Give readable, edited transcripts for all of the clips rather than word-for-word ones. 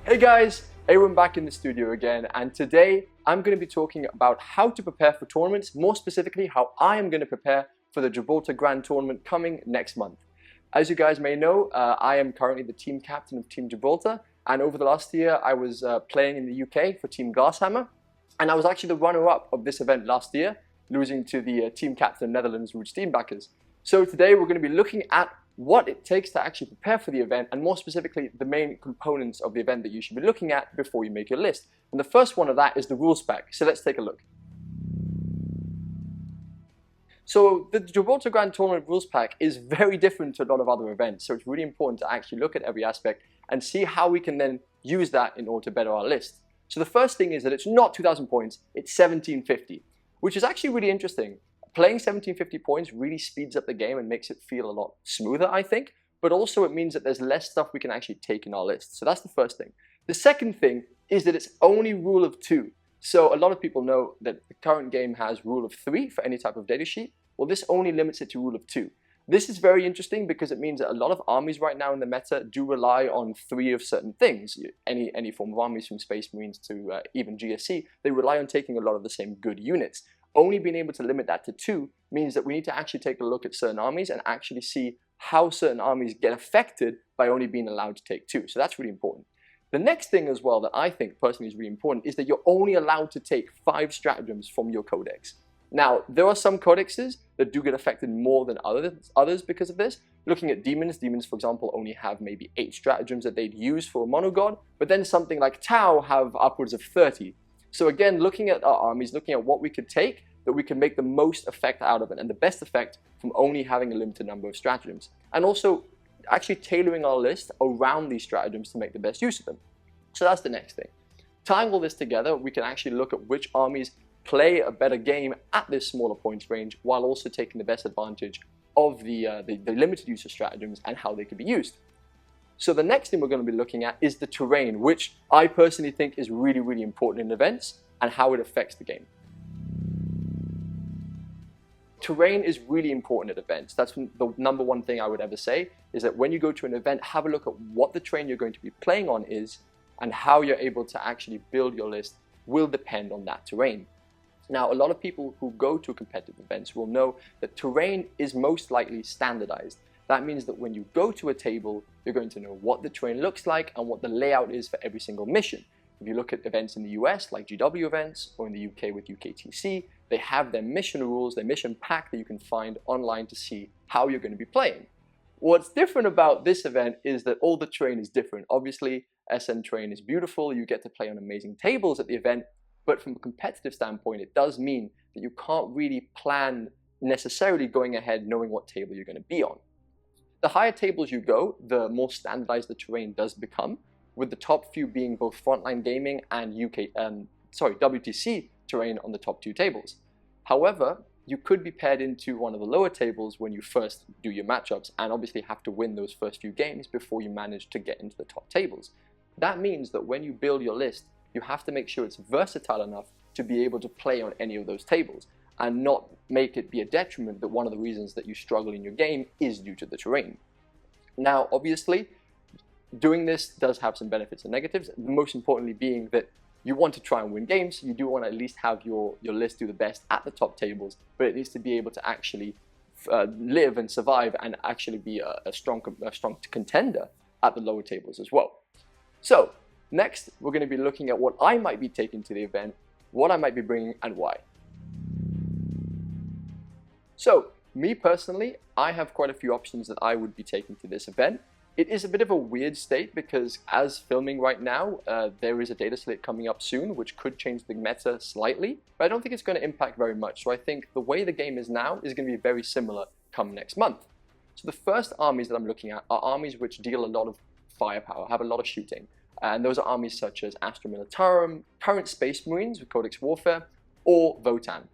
Hey guys, Aaron back in the studio again, and today I'm going to be talking about how to prepare for tournaments, more specifically how I am going to prepare for the Gibraltar Grand Tournament coming next month. As you guys may know, I am currently the team captain of Team Gibraltar, and over the last year I was playing in the UK for Team Glasshammer, and I was actually the runner-up of this event last year, losing to the team captain of Netherlands, Ruud Steenbakkers. So today we're going to be looking at what it takes to actually prepare for the event, and more specifically the main components of the event that you should be looking at before you make your list. And the first one of that is the rules pack. So let's take a look. So the Gibraltar Grand Tournament rules pack is very different to a lot of other events, so it's really important to actually look at every aspect and see how we can then use that in order to better our list. So the first thing is that it's not 2,000 points, it's 1,750, which is actually really interesting. Playing 1,750 points really speeds up the game and makes it feel a lot smoother, I think, but also it means that there's less stuff we can actually take in our list. So that's the first thing. The second thing is that it's only rule of 2. So a lot of people know that the current game has rule of 3 for any type of data sheet. Well, this only limits it to rule of 2. This is very interesting because it means that a lot of armies right now in the meta do rely on 3 of certain things. Any form of armies, from Space Marines to even GSC, they rely on taking a lot of the same good units. Only being able to limit that to 2 means that we need to actually take a look at certain armies and actually see how certain armies get affected by only being allowed to take 2. So that's really important. The next thing as well that I think personally is really important is that you're only allowed to take 5 stratagems from your codex. Now, there are some codexes that do get affected more than others because of this. Looking at demons, for example, only have maybe 8 stratagems that they'd use for a monogod, but then something like Tau have upwards of 30. So again, looking at our armies, looking at what we could take, that we can make the most effect out of it, and the best effect from only having a limited number of stratagems. And also actually tailoring our list around these stratagems to make the best use of them. So that's the next thing. Tying all this together, we can actually look at which armies play a better game at this smaller points range, while also taking the best advantage of the limited use of stratagems and how they can be used. So the next thing we're going to be looking at is the terrain, which I personally think is really, really important in events and how it affects the game. Terrain is really important at events. That's the number one thing I would ever say, is that when you go to an event, have a look at what the terrain you're going to be playing on is, and how you're able to actually build your list will depend on that terrain. Now, a lot of people who go to competitive events will know that terrain is most likely standardized. That means that when you go to a table, you're going to know what the terrain looks like and what the layout is for every single mission. If you look at events in the US, like GW events, or in the UK with UKTC, they have their mission rules, their mission pack that you can find online to see how you're going to be playing. What's different about this event is that all the terrain is different. Obviously, SN terrain is beautiful, you get to play on amazing tables at the event, but from a competitive standpoint, it does mean that you can't really plan necessarily going ahead knowing what table you're going to be on. The higher tables you go, the more standardized the terrain does become, with the top few being both Frontline Gaming and WTC terrain on the top 2 tables. However, you could be paired into one of the lower tables when you first do your matchups, and obviously have to win those first few games before you manage to get into the top tables. That means that when you build your list, you have to make sure it's versatile enough to be able to play on any of those tables, and not make it be a detriment that one of the reasons that you struggle in your game is due to the terrain. Now, obviously, doing this does have some benefits and negatives, most importantly being that you want to try and win games. You do want to at least have your list do the best at the top tables, but it needs to be able to actually live and survive and actually be a strong contender at the lower tables as well. So next, we're going to be looking at what I might be taking to the event, what I might be bringing, and why. So, me personally, I have quite a few options that I would be taking to this event. It is a bit of a weird state because as filming right now, there is a data slate coming up soon which could change the meta slightly, but I don't think it's going to impact very much. So I think the way the game is now is going to be very similar come next month. So the first armies that I'm looking at are armies which deal a lot of firepower, have a lot of shooting. And those are armies such as Astra Militarum, current Space Marines with Codex Warfare, or Votan.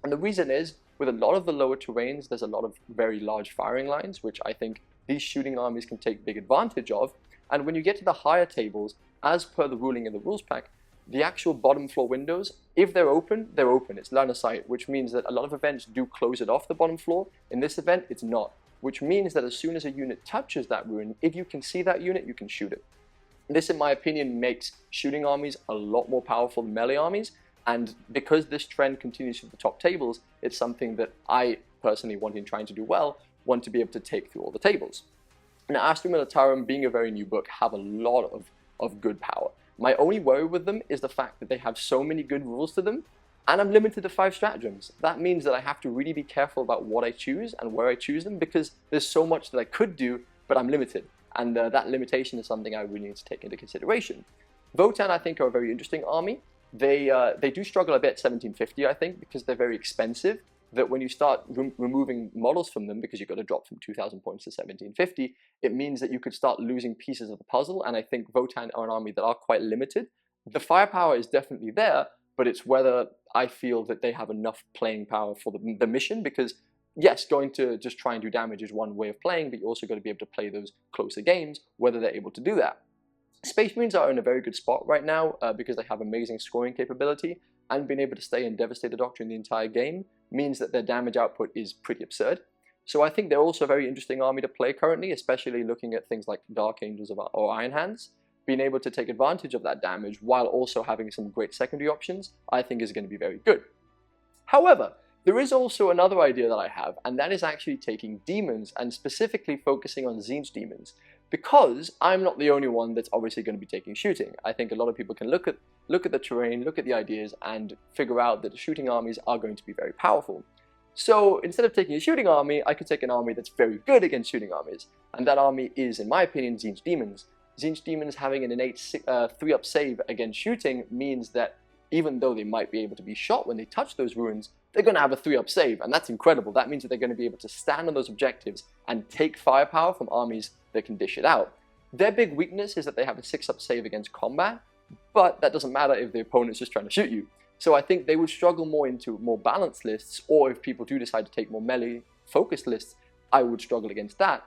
And the reason is, with a lot of the lower terrains, there's a lot of very large firing lines, which I think these shooting armies can take big advantage of. And when you get to the higher tables, as per the ruling in the rules pack, the actual bottom floor windows, if they're open, they're open. It's line of sight, which means that a lot of events do close it off the bottom floor. In this event, it's not, which means that as soon as a unit touches that ruin, if you can see that unit, you can shoot it. This, in my opinion, makes shooting armies a lot more powerful than melee armies, and because this trend continues through the top tables, it's something that I personally, wanting trying to do well, want to be able to take through all the tables. Now, Astra Militarum, being a very new book, have a lot of good power. My only worry with them is the fact that they have so many good rules to them, and I'm limited to 5 stratagems. That means that I have to really be careful about what I choose and where I choose them, because there's so much that I could do, but I'm limited. And that limitation is something I really need to take into consideration. Votann, I think, are a very interesting army. They do struggle a bit at 1750, I think, because they're very expensive. That when you start removing models from them, because you've got to drop from 2,000 points to 1750, it means that you could start losing pieces of the puzzle, and I think Votann are an army that are quite limited. The firepower is definitely there, but it's whether I feel that they have enough playing power for the mission, because yes, going to just try and do damage is one way of playing, but you also got to be able to play those closer games, whether they're able to do that. Space Marines are in a very good spot right now because they have amazing scoring capability, and being able to stay in Devastator Doctrine the entire game means that their damage output is pretty absurd. So I think they're also a very interesting army to play currently, especially looking at things like Dark Angels or Iron Hands. Being able to take advantage of that damage while also having some great secondary options, I think is going to be very good. However, there is also another idea that I have, and that is actually taking demons and specifically focusing on Tzeentch demons, because I'm not the only one that's obviously going to be taking shooting. I think a lot of people can look at the terrain, look at the ideas, and figure out that the shooting armies are going to be very powerful. So instead of taking a shooting army, I could take an army that's very good against shooting armies, and that army is, in my opinion, Tzeentch demons. Tzeentch demons having an innate 3-up save against shooting means that even though they might be able to be shot when they touch those ruins, they're going to have a 3-up save, and that's incredible. That means that they're going to be able to stand on those objectives and take firepower from armies that can dish it out. Their big weakness is that they have a 6-up save against combat, but that doesn't matter if the opponent's just trying to shoot you. So I think they would struggle more into more balanced lists, or if people do decide to take more melee-focused lists, I would struggle against that.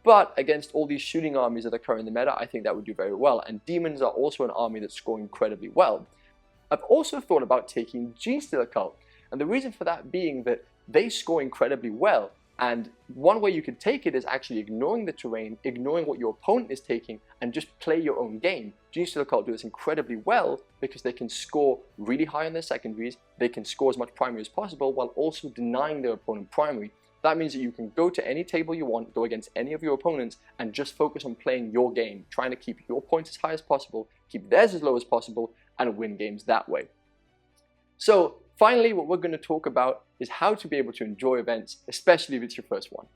But against all these shooting armies that are currently in the meta, I think that would do very well, and demons are also an army that's scoring incredibly well. I've also thought about taking Genestealer Cult, and the reason for that being that they score incredibly well, and one way you could take it is actually ignoring the terrain, ignoring what your opponent is taking, and just play your own game. Genestealer Cult do this incredibly well because they can score really high on their secondaries, they can score as much primary as possible while also denying their opponent primary. That means that you can go to any table you want, go against any of your opponents, and just focus on playing your game, trying to keep your points as high as possible, keep theirs as low as possible, and win games that way. So finally, what we're going to talk about is how to be able to enjoy events, especially if it's your first one.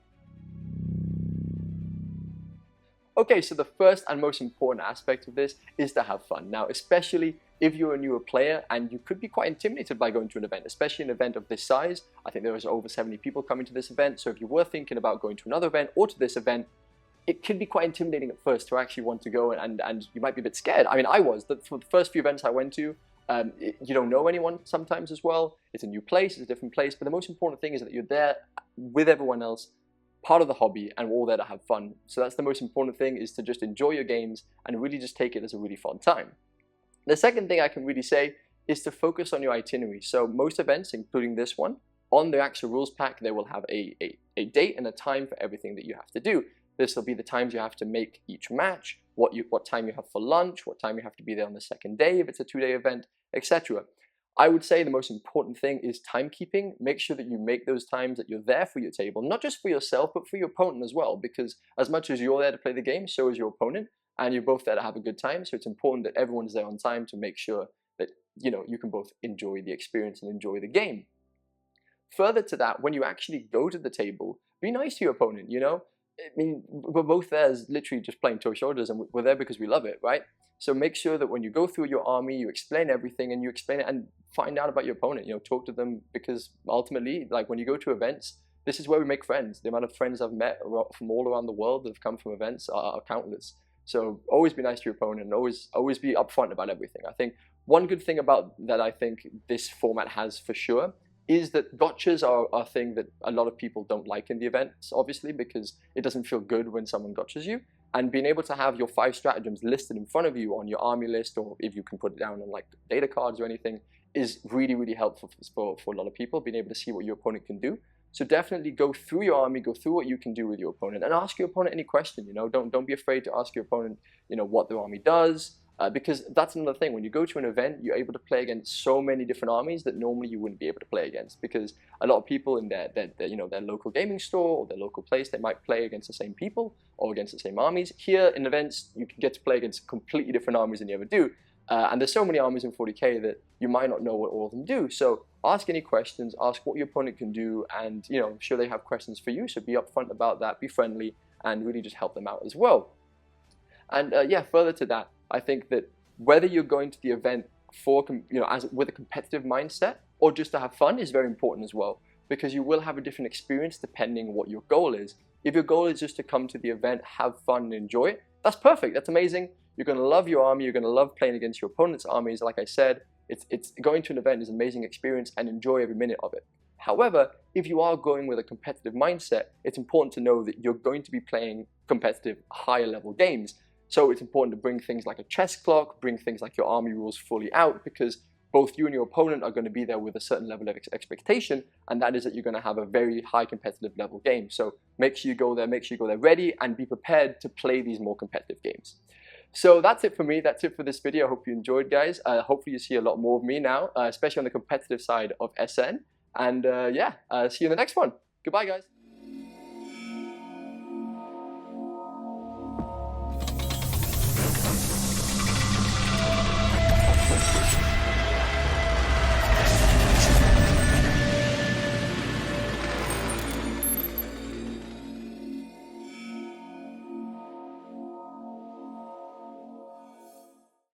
Okay, so the first and most important aspect of this is to have fun. Now, especially if you're a newer player and you could be quite intimidated by going to an event, especially an event of this size. I think there was over 70 people coming to this event, so if you were thinking about going to another event or to this event, it could be quite intimidating at first to actually want to go, and you might be a bit scared. I mean, I was. For the first few events I went to, you don't know anyone sometimes as well. It's a new place, it's a different place, but the most important thing is that you're there with everyone else, part of the hobby, and we're all there to have fun. So that's the most important thing, is to just enjoy your games and really just take it as a really fun time. The second thing I can really say is to focus on your itinerary. So most events, including this one, on the actual rules pack, they will have a date and a time for everything that you have to do. This will be the times you have to make each match, what time you have for lunch, what time you have to be there on the second day if it's a 2-day event, etc. I would say the most important thing is timekeeping. Make sure that you make those times that you're there for your table, not just for yourself, but for your opponent as well, because as much as you're there to play the game, so is your opponent, and you're both there to have a good time. So it's important that everyone's there on time to make sure that you can both enjoy the experience and enjoy the game. Further to that, when you actually go to the table, be nice to your opponent, I mean, we're both there as literally just playing toe shoulders, and we're there because we love it, right? So make sure that when you go through your army, you explain everything, and you explain it and find out about your opponent, talk to them, because ultimately, like when you go to events, this is where we make friends. The amount of friends I've met from all around the world that have come from events are countless. So always be nice to your opponent, and always be upfront about everything. I think one good thing about that I think this format has for sure is that gotchas are a thing that a lot of people don't like in the events, obviously, because it doesn't feel good when someone gotchas you. And being able to have your 5 stratagems listed in front of you on your army list, or if you can put it down on like data cards or anything, is really, really helpful for a lot of people, being able to see what your opponent can do. So definitely go through your army, go through what you can do with your opponent, and ask your opponent any question. You know, don't be afraid to ask your opponent, you know, what their army does, because that's another thing. When you go to an event, you're able to play against so many different armies that normally you wouldn't be able to play against, because a lot of people in their you know, their local gaming store or their local place, they might play against the same people or against the same armies. Here in events, you can get to play against completely different armies than you ever do. And there's so many armies in 40k that you might not know what all of them do. So ask any questions, ask what your opponent can do, and you know, I'm sure they have questions for you. So be upfront about that, be friendly, and really just help them out as well. And yeah, further to that, I think that whether you're going to the event for, you know, with a competitive mindset or just to have fun is very important as well, because you will have a different experience depending what your goal is. If your goal is just to come to the event, have fun, and enjoy it, that's perfect. That's amazing. You're going to love your army. You're going to love playing against your opponent's armies. Like I said, it's going to an event is an amazing experience, and enjoy every minute of it. However, if you are going with a competitive mindset, it's important to know that you're going to be playing competitive, higher level games. So it's important to bring things like a chess clock, bring things like your army rules fully out, because both you and your opponent are going to be there with a certain level of expectation, and that is that you're going to have a very high competitive level game. So make sure you go there ready, and be prepared to play these more competitive games. So that's it for me. That's it for this video. I hope you enjoyed, guys. Hopefully you see a lot more of me now, especially on the competitive side of SN. And yeah, see you in the next one. Goodbye, guys.